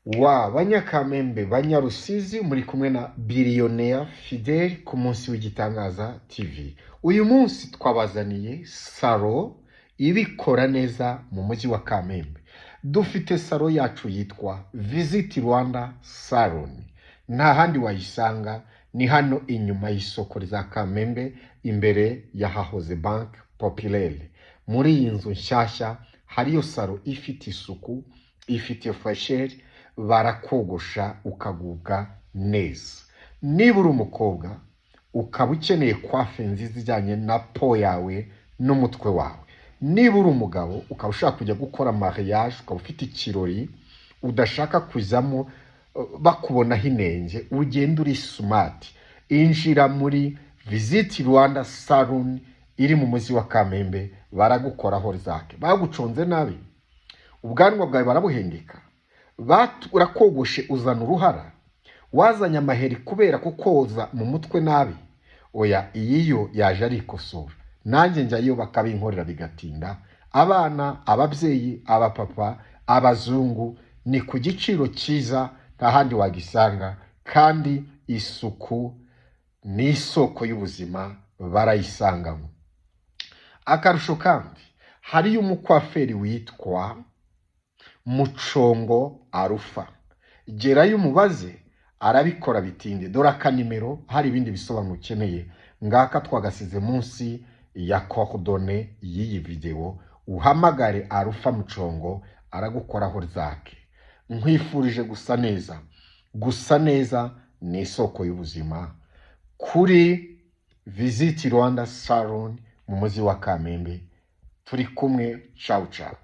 wa banyakamembe banyarusizi muri kumwe na Billionaire Fidel ku munsi w'igitangaza TV. Uyu munsi twabazaniye salo ibikora neza mu mujyi wa Kamembe. Dufite salo yacu yitwa Visit Rwanda Salon. Nta handi wayisanga, ni hano inyuma y'isoko rya Kamembe imbere ya Hahoze Bank Populaire. Muri iyi nzu nshyashya hariyo salo ifite isuku, ifite fasheri, barakogosha ukagubwa neza. Niba uri umukobwa ukaba ukeneye kwafe nziza ijyanye na po yawe n'umutwe wawe, niba uri umugabo ukaba ushaka kujya gukora mariage, ukaba ufite ikirori udashaka kujyamo bakubonaho inenge, ugenda uri smart, injira muri Visit Rwanda Salon iri mu mujyi wa Kamembe, baragukoraho rizake. Baguconze nabi, ubwanwa bwawe barabuhengeka, urakogoshe uzana uruhara, wazanye amaheri kubera kukoza mu mutwe nabi, oya iyiyo yaje ari ikosora. Nanjye njyayo bakabinkorera bigatinda. Abana, ababyeyi, abapapa, abazungu, ni ku giciro cyiza nta handi wagisanga, kandi isuku ni isoko y'ubuzima barayisangamo. Akarusho kandi hariyo umukwaferi witwa Mucongo Arufa. Gerayo umubaze, arabikora bitinde. Dore akanimero, hari ibindi bisobanuro ukeneye ngaka twagasize munsi ya coordonnées y'iyi video. Uhamagare Arufa Mucongo, aragukoraho zake. Nkwifurije gusa neza. Gusa neza ni isoko y'ubuzima kuri Visit Rwanda Salon mu mujyi wa Kamembe. Turi kumwe. Ciao ciao.